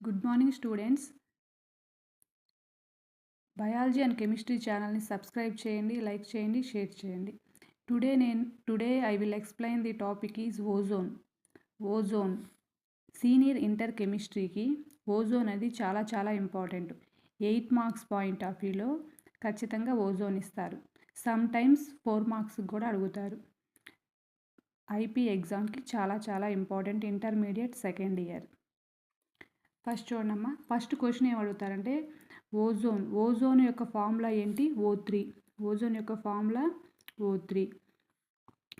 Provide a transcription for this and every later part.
Good morning students. Biology and chemistry ఛానల్ని subscribe చేయండి, like చేయండి, షేర్ చేయండి. Today I will explain the topic is ozone. Senior inter కెమిస్ట్రీకి ozone అనేది చాలా ఇంపార్టెంట్. 8 మార్క్స్ పాయింట్ ఆఫ్ వ్యూలో ఖచ్చితంగా ఓజోన్ ఇస్తారు. సమ్ టైమ్స్ 4 మార్క్స్ కూడా అడుగుతారు. ఐపీ ఎగ్జామ్కి చాలా important. Intermediate second year. First చూడమ్మా, ఫస్ట్ క్వశ్చన్ ఏం అడుగుతారంటే ఓజోన్ యొక్క ఫార్ములా ఏంటి? O3. ఓజోన్ యొక్క formula O3.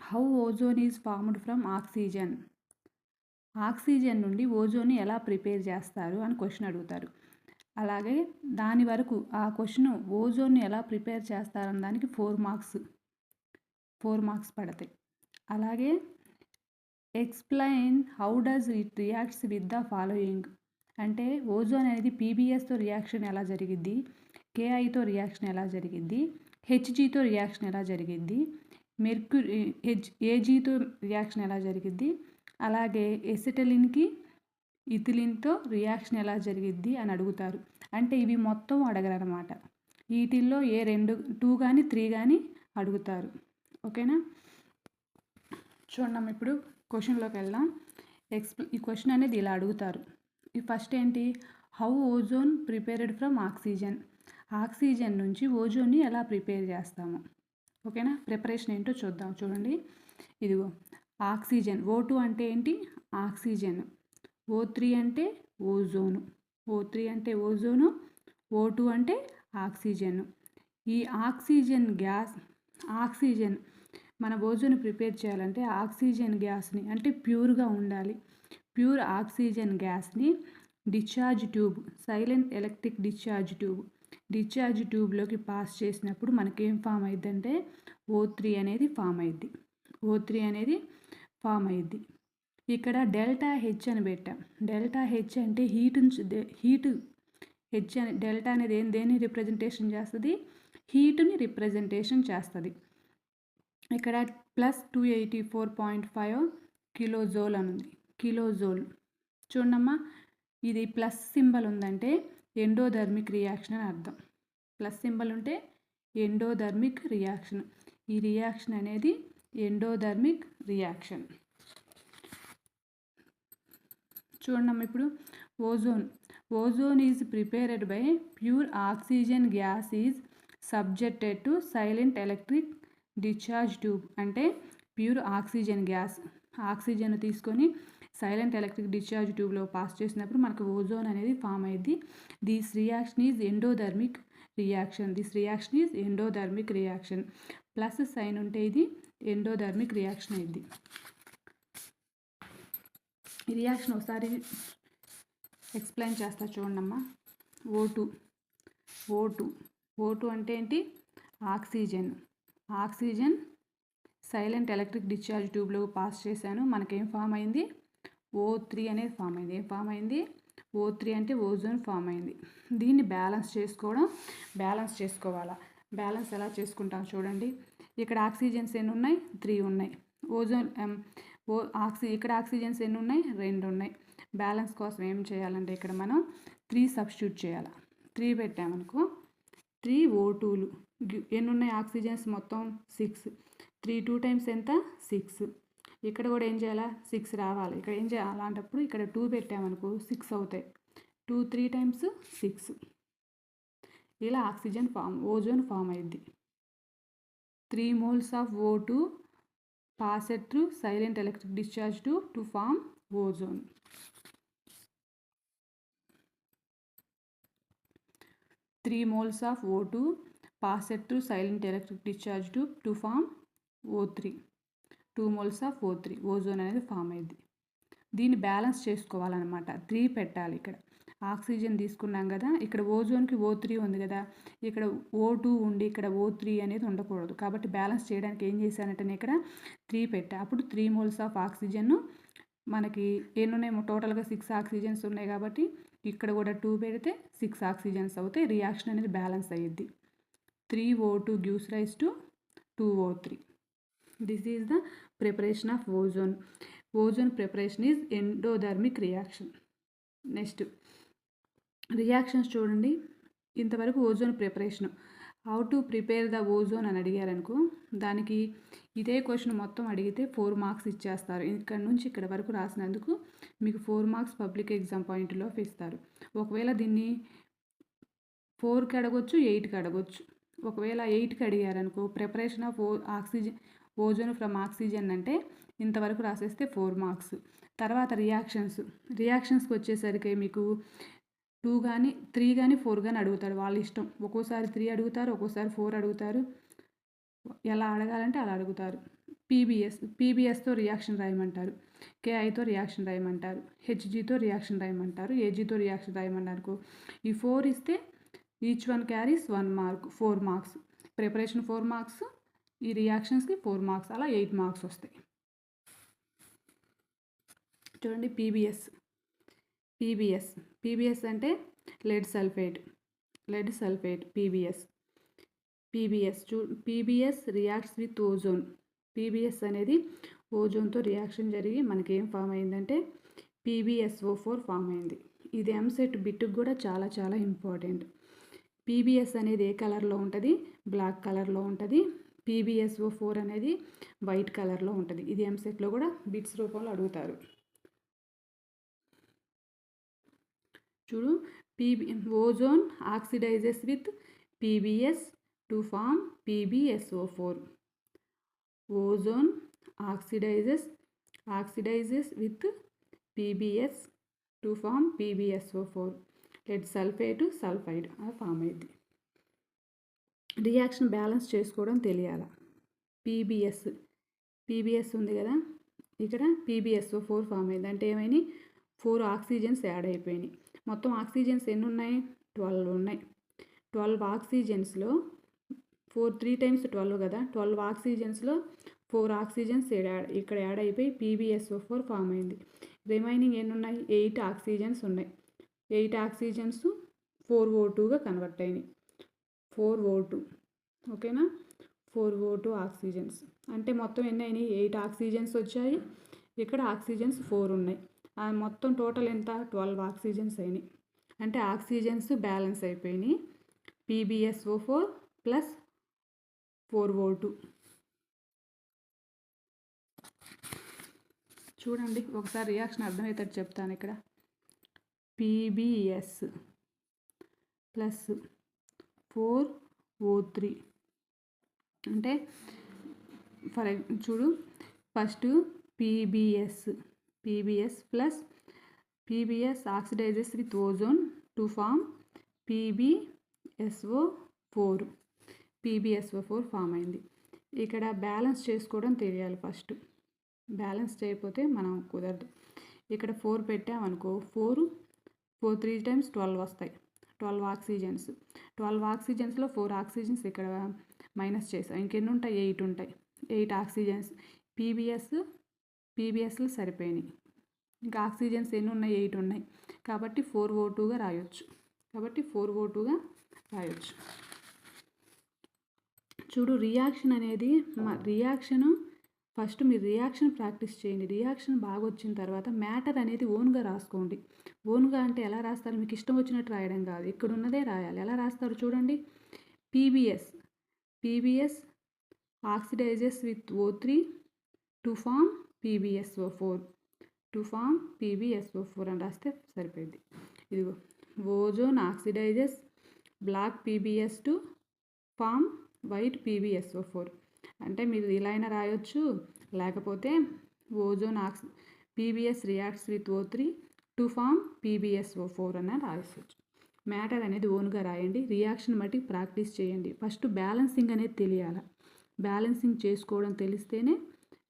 How ozone is formed from oxygen నుండి ఓజోన్ని ఎలా ప్రిపేర్ చేస్తారు అని క్వశ్చన్ అడుగుతారు. అలాగే దాని వరకు ఆ క్వశ్చన్ ఓజోన్ని ఎలా ప్రిపేర్ చేస్తారన్న దానికి 4 మార్క్స్ పడతాయి. అలాగే explain how does it reacts with the following. అంటే ఓజోన్ అనేది పీబీఎస్తో రియాక్షన్ ఎలా జరిగిద్ది, కేఐతో రియాక్షన్ ఎలా జరిగిద్ది, హెచ్జీతో రియాక్షన్ ఎలా జరిగిద్ది, ఏజీతో రియాక్షన్ ఎలా జరిగిద్ది, అలాగే ఎసిటలిన్కి ఇథిలిన్తో రియాక్షన్ ఎలా జరిగిద్ది అని అడుగుతారు. అంటే ఇవి మొత్తం అడగరనమాట. వీటిల్లో ఏ 2 కానీ 3 కానీ అడుగుతారు. ఓకేనా? చూడండి, ఇప్పుడు క్వశ్చన్లోకి వెళ్దాం. ఈ క్వశ్చన్ అనేది ఇలా అడుగుతారు. ఈ ఫస్ట్ ఏంటి? How ozone prepared from oxygen నుంచి ఓజోన్ని ఎలా ప్రిపేర్ చేస్తాము. ఓకేనా? ప్రిపరేషన్ ఏంటో చూద్దాం. చూడండి, ఇదిగో ఆక్సిజన్. O2 అంటే ఏంటి? ఆక్సిజన్. O3 అంటే ఓజోను. O3 అంటే ఓజోను. O2 అంటే ఆక్సిజన్. ఈ ఆక్సిజన్ మన ఓజోన్ ప్రిపేర్ చేయాలంటే ఆక్సిజన్ గ్యాస్ని, అంటే ప్యూర్గా ఉండాలి, ప్యూర్ ఆక్సిజన్ గ్యాస్ని సైలెంట్ ఎలక్ట్రిక్ డిశ్చార్జ్ ట్యూబ్లోకి పాస్ చేసినప్పుడు మనకేం ఫామ్ అయిందంటే O3 అనేది ఫామ్ అయింది. ఇక్కడ డెల్టా హెచ్ అని పెట్టాం. డెల్టా హెచ్ అంటే హీట్ హెచ్ అని. డెల్టా అనేది దేన్ని రిప్రజెంటేషన్ చేస్తుంది? హీట్ని రిప్రజెంటేషన్ చేస్తుంది. ఇక్కడ +284.5 కిలోజోల్ అని ఉంది. కిలోజోల్. చూడమ్మా, ఇది ప్లస్ సింబల్ ఉందంటే ఎండోధర్మిక్ రియాక్షన్ అని అర్థం. ప్లస్ సింబల్ ఉంటే ఎండోధర్మిక్ రియాక్షన్. ఈ రియాక్షన్ అనేది ఎండోధర్మిక్ రియాక్షన్. చూడమ్మా, ఇప్పుడు ozone is prepared by pure oxygen gas is subjected to silent electric discharge tube. అంటే ప్యూర్ ఆక్సిజన్ గ్యాస్, ఆక్సిజన్ తీసుకొని సైలెంట్ ఎలక్ట్రిక్ డిశ్చార్జ్ ట్యూబ్లో పాస్ చేసినప్పుడు మనకు ఓజోన్ అనేది ఫామ్ అయింది. This reaction is endothermic reaction. Plus sign ఉంటే ఇది endothermic reaction అయింది. ఈ రియాక్షన్ ఒకసారి ఎక్స్ప్లెయిన్ చేస్తా చూడమ్మా. O2 అంటే ఏంటి? ఆక్సిజన్ సైలెంట్ ఎలక్ట్రిక్ డిశ్చార్జ్ ట్యూబ్లో పాస్ చేశాను. మనకేం ఫామ్ అయింది? O3 అనేది ఫామ్ అయింది. ఏం ఫామ్ అయింది? O3 అంటే ఓజోన్ ఫామ్ అయింది. దీన్ని బ్యాలెన్స్ చేసుకోవాలా? బ్యాలెన్స్ ఎలా చేసుకుంటాం చూడండి. ఇక్కడ ఆక్సిజన్స్ ఎన్ని ఉన్నాయి? 3 ఉన్నాయి. ఇక్కడ ఆక్సిజన్స్ ఎన్ని ఉన్నాయి? 2 ఉన్నాయి. బ్యాలెన్స్ కోసం ఏం చేయాలంటే ఇక్కడ మనం 3 సబ్స్టిట్యూట్ చేయాలి. 3 పెట్టామనుకో 3 O2లు. ఎన్ని ఉన్నాయి ఆక్సిజన్స్? మొత్తం 6. 3 2 టైమ్స్ ఎంత? 6. ఇక్కడ కూడా ఏం చేయాలా? 6 రావాలి. ఇక్కడ ఏం చేయాలి? అలాంటప్పుడు ఇక్కడ 2 పెట్టామనుకో 6 అవుతాయి. 2 3 టైమ్స్ 6. ఇలా ఓజోన్ ఫామ్ అయింది. 3 moles of O2 passed through silent electric discharge tube to form ozone. 3 moles of O2 passed through silent electric discharge tube to form O3. 2 moles of O3 ozone అనేది form అయింది. దీన్ని balance చేసుకోవాలన్నమాట. 3 పెట్టాలి. ఇక్కడ oxygen తీసుకున్నాం కదా, ఇక్కడ ఓజోన్కి O3 ఉంది కదా, ఇక్కడ O2 ఉండి ఇక్కడ O3 అనేది ఉండకూడదు. కాబట్టి బ్యాలెన్స్ చేయడానికి ఏం చేశానంటే నేను ఇక్కడ 3 పెట్టా. అప్పుడు 3 moles ఆఫ్ ఆక్సిజన్ మనకి ఎన్ని ఉన్నాయి? టోటల్గా 6 ఆక్సిజన్స్ ఉన్నాయి కాబట్టి ఇక్కడ కూడా 2 పెడితే 6 ఆక్సిజన్స్ అవుతాయి. రియాక్షన్ అనేది బ్యాలెన్స్ అయ్యిద్ది. 3 O2 gives rise to 2 O3. This is the preparation of ozone. Ozone preparation is endothermic reaction. Next, reactions చూడండి. ఇంతవరకు ozone preparation. How to prepare the ozone అని అడిగారనుకో, దానికి ఇదే క్వశ్చన్ మొత్తం అడిగితే 4 మార్క్స్ ఇచ్చేస్తారు. ఇక్కడ నుంచి ఇక్కడ వరకు రాసినందుకు మీకు 4 marks public exam point of ఇస్తారు. ఒకవేళ దీన్ని 4కి అడగొచ్చు, 8కి అడగొచ్చు. ఒకవేళ 8కి అడిగారనుకో, preparation of ozone from oxygen అంటే ఇంతవరకు రాసేస్తే 4 మార్క్స్. తర్వాత రియాక్షన్స్కి వచ్చేసరికి మీకు 2 కానీ 3 కానీ 4 కానీ అడుగుతాడు, వాళ్ళ ఇష్టం. ఒక్కోసారి 3 అడుగుతారు, ఒక్కోసారి 4 అడుగుతారు. ఎలా అడగాలంటే అలా అడుగుతారు. పీబీఎస్తో రియాక్షన్ రాయమంటారు, కేఐతో రియాక్షన్ రాయమంటారు, హెచ్జీతో రియాక్షన్ రాయమంటారు, ఏజీతో రియాక్షన్ రాయమన్నారు. ఈ 4 ఇస్తే each one carries 1 mark, 4 marks. Preparation 4 marks, ఈ రియాక్షన్స్కి 4 మార్క్స్, అలా 8 మార్క్స్ వస్తాయి. చూడండి పీబీఎస్ అంటే lead sulphate PbS reacts with ozone. PbS అనేది ఓజోన్తో రియాక్షన్ జరిగి మనకి ఏం ఫామ్ అయిందంటే PbSO4 ఫామ్ అయింది. ఇది ఎంసెట్ బిట్కి కూడా చాలా చాలా ఇంపార్టెంట్. పీబీఎస్ అనేది ఏ కలర్లో ఉంటుంది? బ్లాక్ కలర్లో ఉంటుంది. PbSO4 అనేది వైట్ కలర్లో ఉంటుంది. ఇది ఎంసెట్లో కూడా బిట్స్ రూపంలో అడుగుతారు. చూడు, ozone oxidises with PbS to form PbSO4. Ozone oxidises with PbS to form PbSO4. Lead sulphide form అయింది. రియాక్షన్ బ్యాలెన్స్ చేసుకోవడం తెలియాలి. పీబీఎస్ ఉంది కదా, ఇక్కడ PbSO4 ఫామ్ అయింది. అంటే ఏమైనా 4 ఆక్సిజన్స్ యాడ్ అయిపోయినాయి. మొత్తం ఆక్సిజన్స్ ఎన్ని ఉన్నాయి? 12 ఉన్నాయి. 12 ఆక్సిజన్స్లో 3 times 12 కదా, 12 ఆక్సిజన్స్లో 4 ఆక్సిజన్స్ ఇక్కడ యాడ్ అయిపోయి PbSO4 ఫామ్ అయింది. రిమైనింగ్ ఎన్ని ఉన్నాయి? 8 ఆక్సిజన్స్ ఉన్నాయి. 8 ఆక్సిజన్స్ 4O2గా కన్వర్ట్ అయినాయి. 4O2, ఓకేనా? 4O2 ఆక్సిజన్స్ అంటే మొత్తం ఎన్ని అయినాయి? 8 ఆక్సిజన్స్ వచ్చాయి. ఇక్కడ ఆక్సిజన్స్ 4 ఉన్నాయి. మొత్తం టోటల్ ఎంత? 12 ఆక్సిజన్స్ అయినాయి. అంటే ఆక్సిజన్స్ బ్యాలెన్స్ అయిపోయినాయి. PbSO4 plus 4O2. చూడండి, ఒకసారి రియాక్షన్ అర్థమవుతాడు చెప్తాను. ఇక్కడ PbS ప్లస్ 4O3 అంటే చూడు, first PbS plus PbS oxidises with ozone to form PbSO4 form అయింది. ఇక్కడ బ్యాలెన్స్ చేసుకోవడం తెలియాలి. ఫస్ట్ బ్యాలెన్స్ చేయకపోతే మనం కుదరదు. ఇక్కడ 4 పెట్టామనుకో, 4 3 times 12 వస్తాయి. 12 ఆక్సిజన్స్. 12 ఆక్సిజన్స్లో 4 ఆక్సిజన్స్ ఇక్కడ మైనస్ చేసాం. ఇంకెన్ని ఉంటాయి? 8 ఉంటాయి. 8 ఆక్సిజన్స్ పీబీఎస్లు సరిపోయినాయి. ఇంకా ఆక్సిజన్స్ ఎన్ని ఉన్నాయి? 8 ఉన్నాయి. కాబట్టి 4O2గా రాయొచ్చు. చూడు, రియాక్షన్ అనేది ఫస్ట్ మీరు రియాక్షన్ ప్రాక్టీస్ చేయండి. రియాక్షన్ బాగా వచ్చిన తర్వాత మ్యాటర్ అనేది ఓన్గా రాసుకోండి. ఓన్గా అంటే ఎలా రాస్తారు? మీకు ఇష్టం వచ్చినట్టు రాయడం కాదు, ఇక్కడ ఉన్నదే రాయాలి. ఎలా రాస్తారు చూడండి. PbS oxidises with O3 to form PbSO4 అని రాస్తే సరిపోయింది. ఇదిగో, ozone oxidises black PbS to form white PbSO4 అంటే మీరు ఇలా అయినా రాయొచ్చు. లేకపోతే ozone PbS reacts with O3 to form PbSO4 అని రాయొచ్చు. మ్యాటర్ అనేది ఓన్గా రాయండి. రియాక్షన్ బట్టి ప్రాక్టీస్ చేయండి. ఫస్ట్ బ్యాలెన్సింగ్ అనేది తెలియాలి. బ్యాలెన్సింగ్ చేసుకోవడం తెలిస్తేనే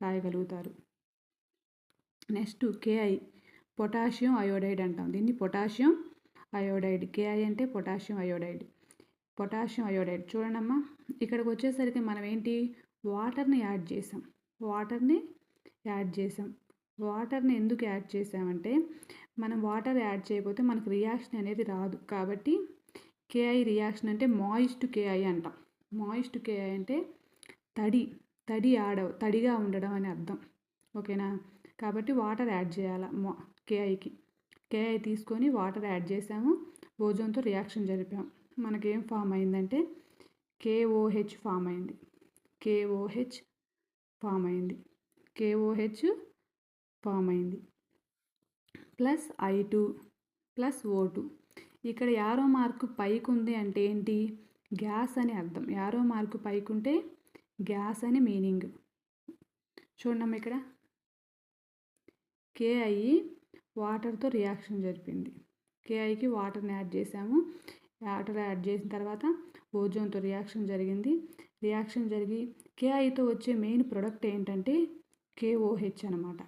రాయగలుగుతారు. నెక్స్ట్ KI, పొటాషియం అయోడైడ్ అంటాం. దీన్ని పొటాషియం అయోడైడ్. KI అంటే పొటాషియం అయోడైడ్. చూడండమ్మా, ఇక్కడికి వచ్చేసరికి మనం ఏంటి? వాటర్ని యాడ్ చేసాం. వాటర్ని ఎందుకు యాడ్ చేసామంటే, మనం వాటర్ యాడ్ చేయకపోతే మనకు రియాక్షన్ అనేది రాదు. కాబట్టి KI రియాక్షన్ అంటే మాయిస్ట్ KI అంటాం. మాయిస్ట్ KI అంటే తడిగా ఉండడం అని అర్థం, ఓకేనా? కాబట్టి వాటర్ యాడ్ చేయాలి KIకి. KI తీసుకొని వాటర్ యాడ్ చేసాము, ఓజోన్తో రియాక్షన్ జరిపాము. మనకేం ఫామ్ అయిందంటే KOH ఫామ్ అయింది. KOH ఫామ్ అయింది. KOH ఫామ్ అయింది ప్లస్ I2 ప్లస్ O2. ఇక్కడ యారో మార్కు పైకి ఉంది అంటే ఏంటి? గ్యాస్ అని అర్థం. యారో మార్కు పైకి ఉంటే గ్యాస్ అని మీనింగ్. చూడమ్మా ఇక్కడ KI వాటర్తో రియాక్షన్ జరిపింది. KIకి వాటర్ని యాడ్ చేసాము. వాటర్ యాడ్ చేసిన తర్వాత ఓజోన్తో రియాక్షన్ జరిగింది. రియాక్షన్ జరిగి KIతో వచ్చే మెయిన్ ప్రొడక్ట్ ఏంటంటే KOH అనమాట.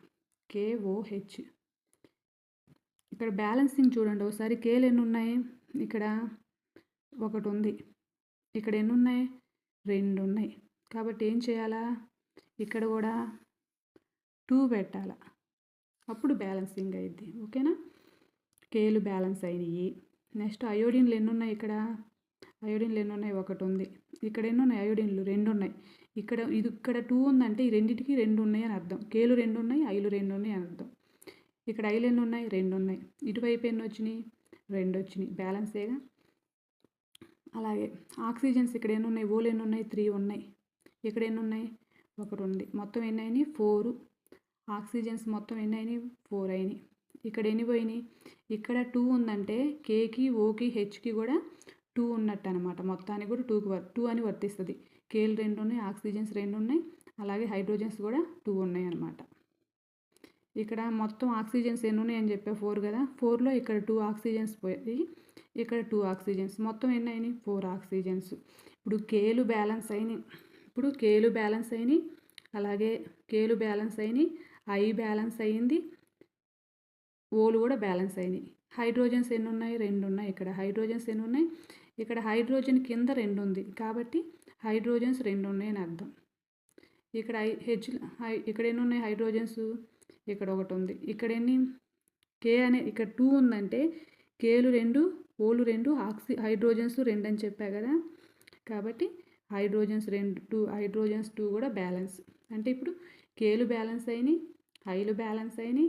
KOH. ఇక్కడ బ్యాలెన్సింగ్ చూడండి ఒకసారి. కేలు ఎన్ని ఉన్నాయి? ఇక్కడ ఒకటి ఉంది. ఇక్కడ ఎన్ని ఉన్నాయి? 2 ఉన్నాయి. కాబట్టి ఏం చేయాలా? ఇక్కడ కూడా 2 పెట్టాలా, అప్పుడు బ్యాలెన్సింగ్ అయ్యిద్ది. ఓకేనా? కేలు బ్యాలెన్స్ అయినాయి. నెక్స్ట్ అయోడిన్లు ఎన్ని ఉన్నాయి? ఇక్కడ అయోడిన్లు ఎన్ని ఉన్నాయి? ఒకటి ఉంది. ఇక్కడ ఎన్ని ఉన్నాయి? అయోడిన్లు 2 ఉన్నాయి. ఇక్కడ 2 ఉందంటే ఈ రెండింటికి 2 ఉన్నాయి అని అర్థం. కేలు 2 ఉన్నాయి, ఐలు 2 ఉన్నాయి అని అర్థం. ఇక్కడ ఐలు ఎన్ని ఉన్నాయి? 2 ఉన్నాయి. ఇటువైపు ఎన్ని వచ్చినాయి? 2 వచ్చినాయి. బ్యాలెన్సేగా. అలాగే ఆక్సిజన్స్ ఇక్కడ ఎన్ని ఉన్నాయి? ఓలు ఎన్ని ఉన్నాయి? 3 ఉన్నాయి. ఇక్కడ ఎన్ని ఉన్నాయి? 1 ఉంది. మొత్తం ఎన్ని అయినాయి? 4. ఆక్సిజన్స్ మొత్తం ఎన్ని అయినాయి? 4 అయినాయి. ఇక్కడ ఎన్ని పోయినాయి? ఇక్కడ 2 ఉందంటే కేకి, ఓకి, హెచ్కి కూడా 2 ఉన్నట్టు అనమాట. మొత్తానికి కూడా 2 అని వర్తిస్తుంది. కేలు 2 ఉన్నాయి, ఆక్సిజన్స్ 2 ఉన్నాయి, అలాగే హైడ్రోజన్స్ కూడా 2 ఉన్నాయి అనమాట. ఇక్కడ మొత్తం ఆక్సిజన్స్ ఎన్ని ఉన్నాయి అని చెప్పా? 4 కదా. 4లో ఇక్కడ 2 ఆక్సిజన్స్ పోయి ఇక్కడ 2 ఆక్సిజన్స్, మొత్తం ఎన్ని అయినాయి? 4 ఆక్సిజన్స్. ఇప్పుడు కేలు బ్యాలెన్స్ అయినాయి, అలాగే కేలు బ్యాలెన్స్ అయినాయి, ఐ బ్యాలెన్స్ అయ్యింది, ఓలు కూడా బ్యాలెన్స్ అయినాయి. హైడ్రోజన్స్ ఎన్ని ఉన్నాయి? 2 ఉన్నాయి. ఇక్కడ హైడ్రోజన్స్ ఎన్ని ఉన్నాయి? ఇక్కడ హైడ్రోజన్ కింద 2 ఉంది కాబట్టి హైడ్రోజన్స్ 2 ఉన్నాయి అని అర్థం. ఇక్కడ ఇక్కడ ఎన్ని ఉన్నాయి? హైడ్రోజన్స్ ఇక్కడ 1 ఉంది. ఇక్కడ ఎన్ని? కే అనే ఇక్కడ 2 ఉందంటే కేలు 2, ఓలు 2, హైడ్రోజన్స్ 2 అని చెప్పా కదా. కాబట్టి హైడ్రోజన్స్ 2 కూడా బ్యాలెన్స్. అంటే ఇప్పుడు కేలు బ్యాలెన్స్ అయినాయి, ఐలు బ్యాలెన్స్ అయినాయి,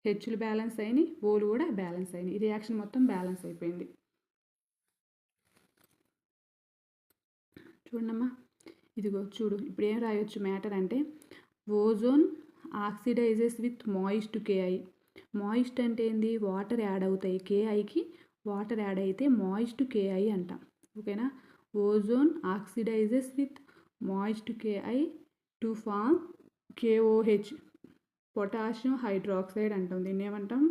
హెచ్లు బ్యాలెన్స్ అయినాయి, ఓలు కూడా బ్యాలెన్స్ అయినాయి. ఈ రియాక్షన్ మొత్తం బ్యాలెన్స్ అయిపోయింది. చూడమ్మా, ఇదిగో చూడు. ఇప్పుడు ఏం రాయొచ్చు మ్యాటర్ అంటే ozone oxidises with moist KI. Moist అంటే ఏంది? వాటర్ యాడ్ అవుతాయి. KIకి వాటర్ యాడ్ అయితే మాయిస్ట్ KI అంటాం. ఓకేనా? Ozone oxidises with moist KI to form KOH, potassium hydroxide అంటాం. దీన్ని ఏమంటాం?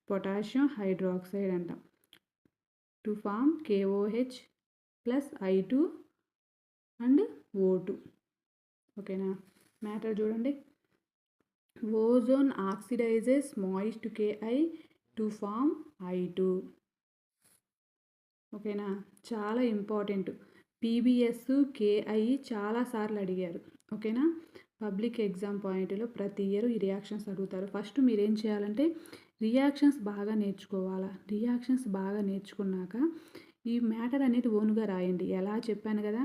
పొటాషియం హైడ్రాక్సైడ్ అంటాం. To form KOH plus I2 and O2. ఓకేనా? మ్యాటర్ చూడండి. Ozone oxidises moist KI to form I2. ఓకేనా? చాలా ఇంపార్టెంట్. PBS KI చాలాసార్లు అడిగారు. ఓకేనా? పబ్లిక్ ఎగ్జామ్ పాయింట్లో ప్రతి ఇయర్ ఈ రియాక్షన్స్ అడుగుతారు. ఫస్ట్ మీరు ఏం చేయాలంటే రియాక్షన్స్ బాగా నేర్చుకోవాలా. రియాక్షన్స్ బాగా నేర్చుకున్నాక ఈ మ్యాటర్ అనేది ఓన్గా రాయండి. ఎలా చెప్పాను కదా.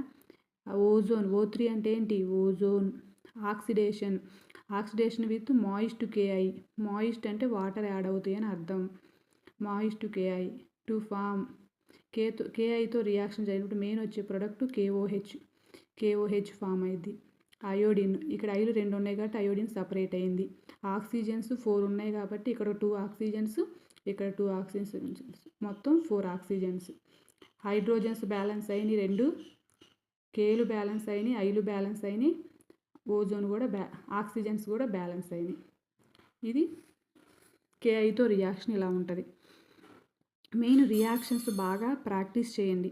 ఓజోన్ O3 అంటే ఏంటి? Ozone oxidation with moist KI. Moist అంటే వాటర్ యాడ్ అవుతాయి అని అర్థం. మాయిస్ట్ KI టు ఫామ్ KIతో రియాక్షన్ జరిగినప్పుడు మెయిన్ వచ్చే ప్రొడక్ట్ KOH ఫామ్ అయింది. అయోడిన్ ఇక్కడ ఐలు 2 ఉన్నాయి కాబట్టి అయోడిన్ సపరేట్ అయింది. ఆక్సిజన్స్ 4 ఉన్నాయి కాబట్టి ఇక్కడ 2 ఆక్సిజన్స్, ఇక్కడ 2 ఆక్సిజన్స్, మొత్తం 4 ఆక్సిజన్స్. హైడ్రోజన్స్ బ్యాలెన్స్ అయినాయి 2, కేలు బ్యాలెన్స్ అయినాయి, ఐలు బ్యాలెన్స్ అయినాయి, ఓజోన్ కూడా ఆక్సిజన్స్ కూడా బ్యాలెన్స్ అయినాయి. ఇది KIతో రియాక్షన్ ఇలా ఉంటుంది. మెయిన్ రియాక్షన్స్ బాగా ప్రాక్టీస్ చేయండి.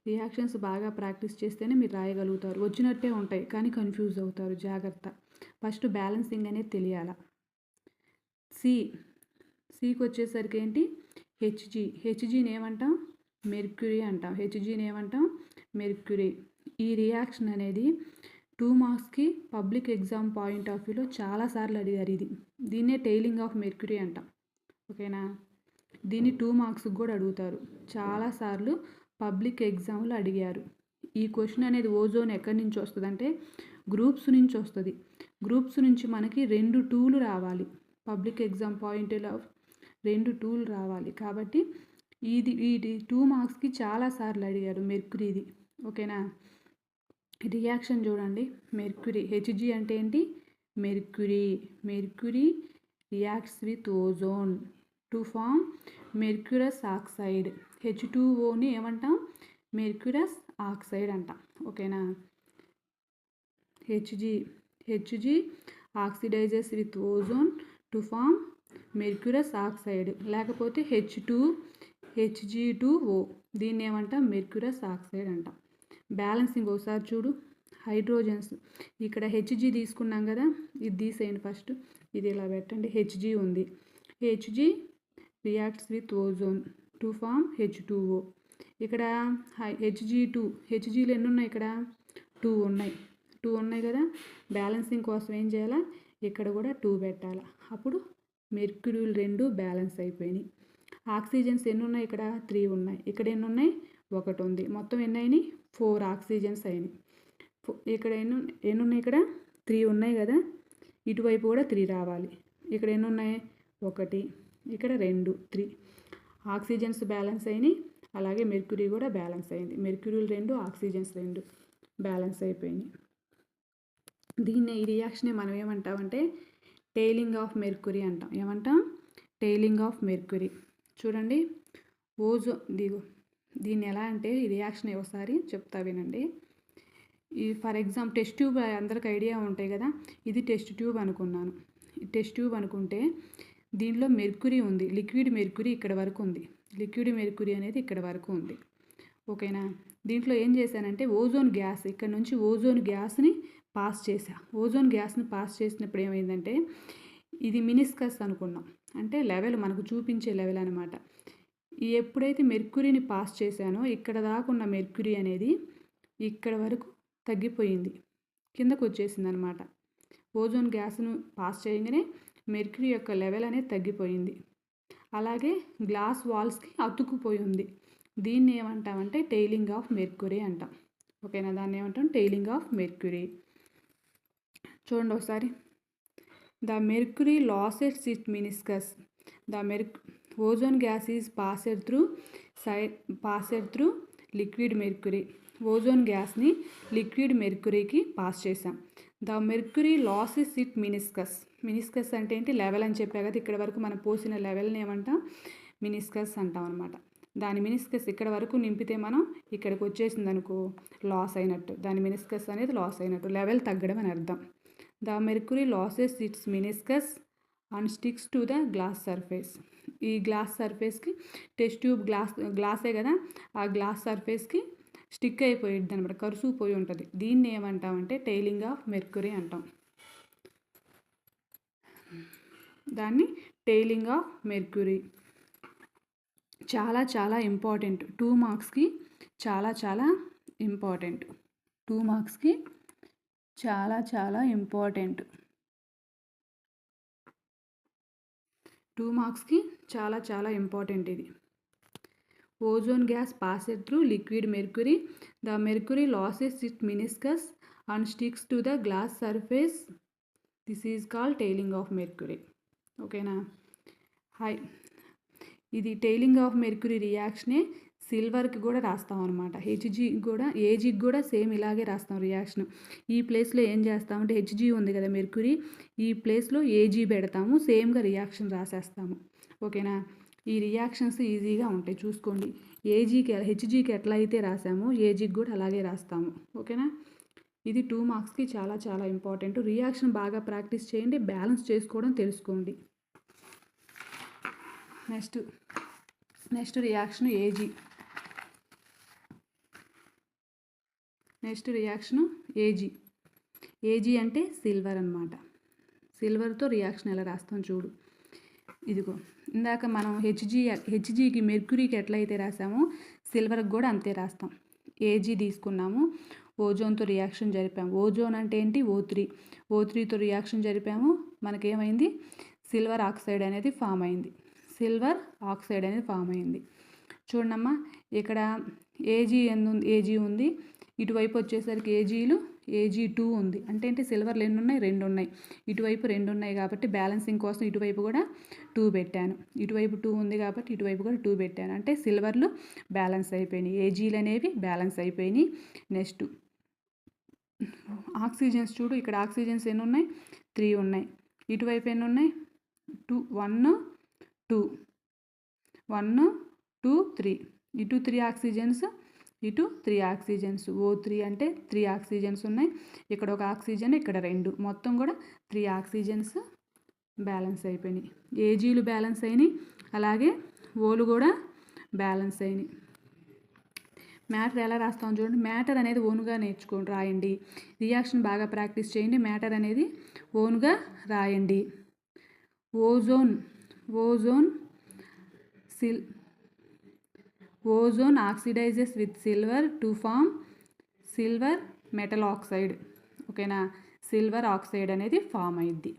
రియాక్షన్స్ బాగా ప్రాక్టీస్ చేస్తేనే మీరు రాయగలుగుతారు. వచ్చినట్టే ఉంటాయి కానీ కన్ఫ్యూజ్ అవుతారు. జాగ్రత్త. ఫస్ట్ బ్యాలెన్సింగ్ అనేది తెలియాలా. సికి వచ్చేసరికి ఏంటి? హెచ్జీని ఏమంటాం? మెర్క్యూరీ అంటాం. హెచ్జీని ఏమంటాం? మెర్క్యూరీ. ఈ రియాక్షన్ అనేది 2 మార్క్స్కి పబ్లిక్ ఎగ్జామ్ పాయింట్ ఆఫ్ వ్యూలో చాలాసార్లు అడిగారు. దీన్నే టైలింగ్ ఆఫ్ మెర్క్యూరీ అంటాం. ఓకేనా? దీన్ని 2 మార్క్స్కి కూడా అడుగుతారు. చాలాసార్లు పబ్లిక్ ఎగ్జామ్లో అడిగారు. ఈ క్వశ్చన్ అనేది ఓజోన్ ఎక్కడి నుంచి వస్తుందంటే గ్రూప్స్ నుంచి వస్తుంది. గ్రూప్స్ నుంచి మనకి 2 2లు రావాలి. పబ్లిక్ ఎగ్జామ్ పాయింట్ ఆఫ్ 2 2లు రావాలి. కాబట్టి ఇది 2 మార్క్స్‌కి చాలా సార్లు అడిగారు మెర్క్యూరీది. ఓకేనా? రియాక్షన్ చూడండి. మెర్క్యూరీ Hg అంటే ఏంటి? Mercury. Mercury reacts with ozone to form mercurous oxide. H2Oని ఏమంటాం? మెర్క్యూరస్ ఆక్సైడ్ అంటాం. ఓకేనా? Hg oxidises with ozone to form mercurous oxide, లేకపోతే Hg2O, దీన్ని ఏమంటాం? మెర్క్యూరస్ ఆక్సైడ్ అంటాం. బ్యాలెన్సింగ్ ఒకసారి చూడు. హైడ్రోజన్స్ ఇక్కడ Hg తీసుకున్నాం కదా, ఇది తీసేయండి ఫస్ట్. ఇది ఇలా పెట్టండి. Hg ఉంది. Hg reacts with ozone to form H2O. ఇక్కడ Hgలో ఎన్ని ఉన్నాయి? ఇక్కడ 2 ఉన్నాయి. 2 ఉన్నాయి కదా. బ్యాలెన్సింగ్ కోసం ఏం చేయాలా? ఇక్కడ కూడా 2 పెట్టాలా. అప్పుడు మెర్క్యూరీలు 2 బ్యాలెన్స్ అయిపోయినాయి. ఆక్సిజన్స్ ఎన్ని ఉన్నాయి? ఇక్కడ 3 ఉన్నాయి. ఇక్కడ ఎన్ని ఉన్నాయి? 1 ఉంది. మొత్తం ఎన్ని అయినాయి? 4 ఆక్సిజన్స్ అయినాయి. ఇక్కడ ఎన్ని ఉన్నాయి? ఇక్కడ 3 ఉన్నాయి కదా. ఇటువైపు కూడా 3 రావాలి. ఇక్కడ ఎన్ని ఉన్నాయి? 1, ఇక్కడ 2, 3 ఆక్సిజన్స్ బ్యాలెన్స్ అయినాయి. అలాగే మెర్క్యూరీ కూడా బ్యాలెన్స్ అయింది. మెర్క్యూరీలు 2, ఆక్సిజన్స్ 2 బ్యాలెన్స్ అయిపోయినాయి. ఈ రియాక్షనే మనం ఏమంటామంటే టైలింగ్ ఆఫ్ మెర్క్యూరీ అంటాం. ఏమంటాం? Tailing of mercury. చూడండి. దీన్ని ఎలా అంటే ఈ రియాక్షన్ ఒకసారి చెప్తా వినండి. ఫర్ ఎగ్జాంపుల్ టెస్ట్ ట్యూబ్ అందరికి ఐడియా ఉంటాయి కదా. ఇది టెస్ట్ ట్యూబ్ అనుకున్నాను. టెస్ట్ ట్యూబ్ అనుకుంటే దీనిలో మెర్క్యూరీ ఉంది. లిక్విడ్ మెర్క్యూరీ ఇక్కడ వరకు ఉంది. లిక్విడ్ మెర్క్యూరీ అనేది ఇక్కడ వరకు ఉంది. ఓకేనా? దీంట్లో ఏం చేశానంటే ఓజోన్ గ్యాస్, ఇక్కడ నుంచి ఓజోన్ గ్యాస్ని పాస్ చేశా. ఓజోన్ గ్యాస్ని పాస్ చేసినప్పుడు ఏమైందంటే ఇది మినిస్కస్ అనుకున్నాం. అంటే లెవెల్ మనకు చూపించే లెవెల్ అనమాట. ఎప్పుడైతే మెర్క్యూరీని పాస్ చేశానో ఇక్కడ దాకా ఉన్న మెర్క్యూరీ అనేది ఇక్కడ వరకు తగ్గిపోయింది, కిందకు వచ్చేసింది అనమాట. ఓజోన్ గ్యాస్ను పాస్ చేయగానే మెర్క్యూరీ యొక్క లెవెల్ అనేది తగ్గిపోయింది. అలాగే గ్లాస్ వాల్స్కి అతుక్కుపోయి ఉంది. దీన్ని ఏమంటామంటే టైలింగ్ ఆఫ్ మెర్క్యూరీ అంటాం. ఓకేనా? దాన్ని ఏమంటాం? Tailing of mercury. చూడండి ఒకసారి. The mercury loses it meniscus. Ozone gas is passed through liquid mercury. Ozone గ్యాస్ని లిక్విడ్ మెర్క్యూరీకి పాస్ చేసాం. The mercury loses it meniscus. Meniscus అంటే ఏంటి? లెవెల్ అని చెప్పా కదా. ఇక్కడ వరకు మనం పోసిన లెవెల్ని ఏమంటాం? మినిస్కస్ అంటాం అనమాట. దాని మినిస్కస్ ఇక్కడ వరకు నింపితే మనం ఇక్కడికి వచ్చేసింది అనుకో, లాస్ అయినట్టు. దాని మినిస్కస్ అనేది లాస్ అయినట్టు, లెవెల్ తగ్గడం అని అర్థం. The mercury losses it's meniscus and sticks to the glass surface. ఈ గ్లాస్ సర్ఫేస్కి టెస్ట్ ట్యూబ్ గ్లాసే కదా, ఆ గ్లాస్ సర్ఫేస్కి స్టిక్ అయిపోయింది అనమాట, కరుసుకుపోయి ఉంటుంది. దీన్ని ఏమంటామంటే టైలింగ్ ఆఫ్ మెర్క్యూరీ అంటాం. దాన్ని టైలింగ్ ఆఫ్ మెర్క్యూరీ. చాలా చాలా ఇంపార్టెంట్. 2 మార్క్స్కి చాలా చాలా ఇంపార్టెంట్. 2 మార్క్స్కి చాలా చాలా ఇంపార్టెంట్. 2 మార్క్స్కి చాలా చాలా ఇంపార్టెంట్ ఇది. Ozone gas passed through liquid mercury. The mercury loses it meniscus and sticks to the glass surface. This is called tiling of mercury. ఓకేనా? ఇది టైలింగ్ ఆఫ్ మెర్క్యూరీ రియాక్షనే సిల్వర్కి కూడా రాస్తాం అనమాట. ఏజీకి కూడా సేమ్ ఇలాగే రాస్తాం రియాక్షన్. ఈ ప్లేస్లో ఏం చేస్తామంటే Hg ఉంది కదా మెర్క్యూరీ, ఈ ప్లేస్లో ఏజీ పెడతాము, సేమ్గా రియాక్షన్ రాసేస్తాము. ఓకేనా? ఈ రియాక్షన్స్ ఈజీగా ఉంటాయి, చూసుకోండి. హెచ్జీకి ఎట్లా అయితే రాసామో ఏజీకి కూడా అలాగే రాస్తాము. ఓకేనా? ఇది 2 మార్క్స్కి చాలా చాలా ఇంపార్టెంట్. రియాక్షన్ బాగా ప్రాక్టీస్ చేయండి, బ్యాలెన్స్ చేసుకోవడం తెలుసుకోండి. Next reaction AG. ఏజీ అంటే సిల్వర్ అనమాట. సిల్వర్తో రియాక్షన్ ఎలా రాస్తాం చూడు. ఇదిగో ఇందాక మనం హెచ్జీకి మెర్క్యూరీకి ఎట్లయితే రాసామో సిల్వర్కి కూడా అంతే రాస్తాం. ఏజీ తీసుకున్నాము, ఓజోన్తో రియాక్షన్ జరిపాము. ఓజోన్ అంటే ఏంటి? O3తో రియాక్షన్ జరిపాము. మనకేమైంది? సిల్వర్ ఆక్సైడ్ అనేది ఫామ్ అయింది. చూడమ్మా, ఇక్కడ ఏజీ ఉంది, ఇటువైపు వచ్చేసరికి Ag2 ఉంది. అంటే ఏంటి, సిల్వర్లు ఎన్ని ఉన్నాయి, 2 ఉన్నాయి. ఇటువైపు 2 ఉన్నాయి కాబట్టి బ్యాలెన్సింగ్ కోసం ఇటువైపు కూడా 2 పెట్టాను. ఇటువైపు 2 ఉంది కాబట్టి ఇటువైపు కూడా 2 పెట్టాను. అంటే సిల్వర్లు బ్యాలెన్స్ అయిపోయినాయి, Agలు అనేవి బ్యాలెన్స్ అయిపోయినాయి. నెక్స్ట్ ఆక్సిజన్స్ చూడు, ఇక్కడ ఆక్సిజన్స్ ఎన్ని ఉన్నాయి, 3 ఉన్నాయి. ఇటువైపు ఎన్ని ఉన్నాయి, 1 2 1 2 3. ఇటు 3 ఆక్సిజన్స్, ఇటు 3 ఆక్సిజన్స్. O3 అంటే 3 ఆక్సిజన్స్ ఉన్నాయి. ఇక్కడ ఒక ఆక్సిజన్, ఇక్కడ 2, మొత్తం కూడా 3 ఆక్సిజన్స్ బ్యాలెన్స్ అయిపోయినాయి. Agలు బ్యాలెన్స్ అయినాయి, అలాగే ఓలు కూడా బ్యాలెన్స్ అయినాయి. మ్యాటర్ ఎలా రాస్తాం చూడండి. మ్యాటర్ అనేది ఓన్గా నేర్చుకోండి, రాయండి. రియాక్షన్ బాగా ప్రాక్టీస్ చేయండి. మ్యాటర్ అనేది ఓన్గా రాయండి. Ozone oxidises with silver to form silver metal oxide. ఓకేనా, సిల్వర్ ఆక్సైడ్ అనేది ఫామ్ అయింది.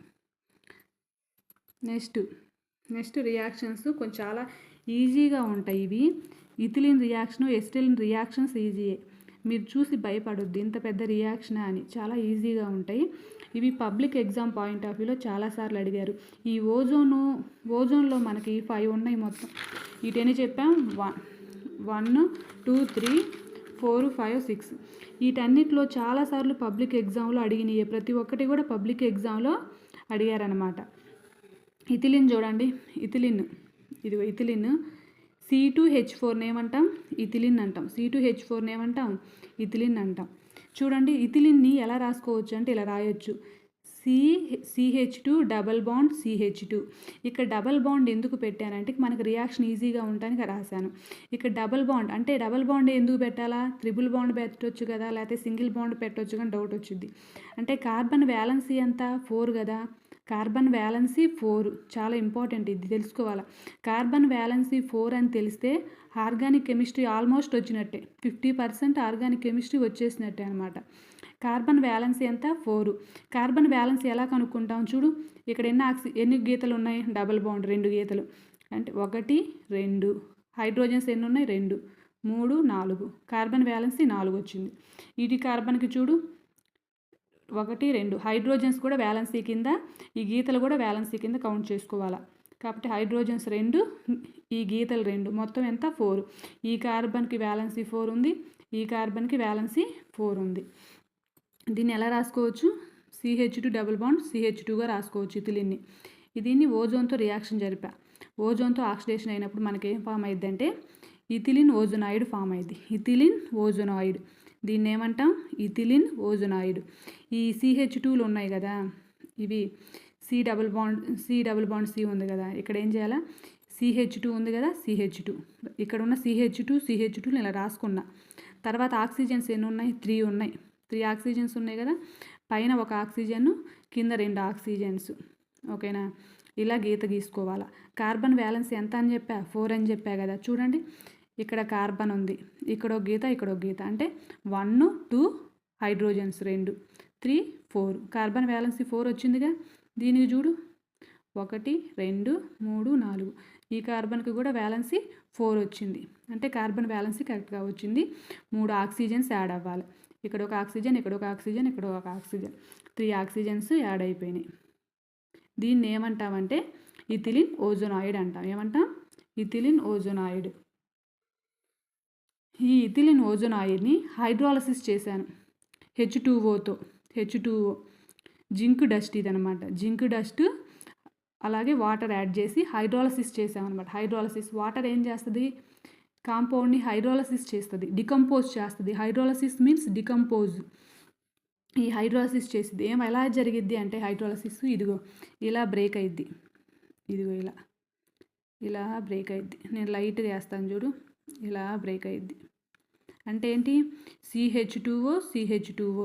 నెక్స్ట్ రియాక్షన్స్ కొంచెం చాలా ఈజీగా ఉంటాయి ఇవి. ఇథిలిన్ రియాక్షన్, ఎసిటిలిన్ రియాక్షన్స్ ఈజీయే, మీరు చూసి భయపడొద్దు ఇంత పెద్ద రియాక్షనా అని, చాలా ఈజీగా ఉంటాయి ఇవి. పబ్లిక్ ఎగ్జామ్ పాయింట్ ఆఫ్ వ్యూలో చాలాసార్లు అడిగారు. ఈ ఓజోన్లో మనకి 5 ఉన్నాయి మొత్తం. వీటని చెప్పాం, 1 2 3 4 5 6. వీటన్నిటిలో చాలాసార్లు పబ్లిక్ ఎగ్జామ్లో అడిగినాయి, ప్రతి ఒక్కటి కూడా పబ్లిక్ ఎగ్జామ్లో అడిగారనమాట. ఇథిలిన్ చూడండి, ఇదిగో ఇథిలిన్. C2H4 ఏమంటాం, ఇథిలిన్ అంటాం. C2H4 ఏమంటాం, ఇథిలిన్ అంటాం. చూడండి, ఇథిలిన్ని ఎలా రాసుకోవచ్చు అంటే ఇలా రాయొచ్చు, CH2 డబల్ బాండ్ CH2. ఇక్కడ డబల్ బాండ్ ఎందుకు పెట్టానంటే మనకు రియాక్షన్ ఈజీగా ఉండడానికి రాశాను. ఇక్కడ డబల్ బాండ్ అంటే డబల్ బాండ్ ఎందుకు పెట్టాలా, ట్రిపుల్ బాండ్ పెట్టవచ్చు కదా, లేకపోతే సింగిల్ బాండ్ పెట్టవచ్చు కానీ డౌట్ వచ్చింది. అంటే కార్బన్ వ్యాలెన్సీ ఎంత, 4 కదా. కార్బన్ వ్యాలెన్సీ 4 చాలా ఇంపార్టెంట్, ఇది తెలుసుకోవాలి. కార్బన్ వ్యాలెన్సీ 4 అని తెలిస్తే ఆర్గానిక్ కెమిస్ట్రీ ఆల్మోస్ట్ వచ్చినట్టే, 50% ఆర్గానిక్ కెమిస్ట్రీ వచ్చేసినట్టే అనమాట. కార్బన్ వ్యాలెన్సీ ఎంత, 4. కార్బన్ వ్యాలెన్సీ ఎలా కనుక్కుంటాం చూడు, ఇక్కడ ఎన్ని గీతలు ఉన్నాయి, డబల్ బాండ్ 2 గీతలు, అంటే 1 2. హైడ్రోజన్స్ ఎన్ని ఉన్నాయి, 2 3 4. కార్బన్ వ్యాలెన్సీ 4 వచ్చింది. ఇది కార్బన్కి చూడు 1 2. హైడ్రోజన్స్ కూడా వ్యాలెన్సీ కింద, ఈ గీతలు కూడా వ్యాలెన్సీ కింద కౌంట్ చేసుకోవాలా. కాబట్టి హైడ్రోజన్స్ 2, ఈ గీతలు 2, మొత్తం ఎంత, 4. ఈ కార్బన్కి వ్యాలెన్సీ 4 ఉంది, ఈ కార్బన్కి వ్యాలెన్సీ 4 ఉంది. దీన్ని ఎలా రాసుకోవచ్చు, CH2 డబుల్ బాండ్ CH2గా రాసుకోవచ్చు ఇథిలిన్ని. దీన్ని ఓజోన్తో రియాక్షన్ జరిపా. ఓజోన్తో ఆక్సిడేషన్ అయినప్పుడు మనకి ఏం ఫామ్ అయ్యిద్ది అంటే ఇథిలిన్ ఓజోనాయిడ్ ఫామ్ అయ్యిద్ది. ఇథిలిన్ ఓజోనాయిడ్, దీన్ని ఏమంటాం, ఇథిలిన్ ఓజోనాయిడ్. ఈ CH2లు ఉన్నాయి కదా, ఇవి C డబుల్ బాండ్ C ఉంది కదా, ఇక్కడ ఏం చేయాలా, CH2 ఉంది కదా, CH2 ఇక్కడ ఉన్న CH2ని ఇలా రాసుకున్నా. తర్వాత ఆక్సిజన్స్ ఎన్ని ఉన్నాయి, 3 ఉన్నాయి. 3 ఆక్సిజన్స్ ఉన్నాయి కదా, పైన ఒక ఆక్సిజన్, కింద 2 ఆక్సిజన్స్. ఓకేనా, ఇలా గీత గీసుకోవాలా. కార్బన్ వ్యాలెన్సీ ఎంత అని చెప్పా, 4 అని చెప్పా కదా. చూడండి, ఇక్కడ కార్బన్ ఉంది, ఇక్కడ ఒక గీత, ఇక్కడ ఒక గీత, అంటే 1 2 హైడ్రోజన్స్ 2 3 4. కార్బన్ వ్యాలెన్సీ 4 వచ్చిందిగా. దీనికి చూడు 1 2 3 4. ఈ కార్బన్కి కూడా వ్యాలెన్సీ 4 వచ్చింది, అంటే కార్బన్ వ్యాలెన్సీ కరెక్ట్గా వచ్చింది. 3 ఆక్సిజన్స్ యాడ్ అవ్వాలి. ఇక్కడ ఒక ఆక్సిజన్, ఇక్కడ ఒక ఆక్సిజన్, ఇక్కడ ఒక ఆక్సిజన్, 3 ఆక్సిజన్స్ యాడ్ అయిపోయినాయి. దీన్ని ఏమంటామంటే ఇథిలిన్ ఓజోనాయిడ్ అంటాం. ఏమంటాం, ఇథిలిన్ ఓజోనాయిడ్. ఈ ఇథిలిన్ ఓజోనాయిడ్ని హైడ్రాలసిస్ చేశాను H2Oతో. H2O జింక్ డస్ట్ ఇదనమాట. జింక్ డస్ట్ అలాగే వాటర్ యాడ్ చేసి హైడ్రాలసిస్ చేసామన్నమాట. హైడ్రాలసిస్, వాటర్ ఏం చేస్తుంది, కాంపౌండ్ని హైడ్రాలసిస్ చేస్తుంది, డికంపోజ్ చేస్తుంది. Hydrolysis means decompose. ఈ హైడ్రాలసిస్ చేసింది ఎలా జరిగిద్ది అంటే హైడ్రాలసిస్ ఇదిగో ఇలా బ్రేక్ అయ్యిద్ది, ఇదిగో ఇలా బ్రేక్ అయ్యిద్ది. నేను లైట్గా వేస్తాను చూడు, ఇలా బ్రేక్ అయ్యిద్ది. అంటే ఏంటి, CH2O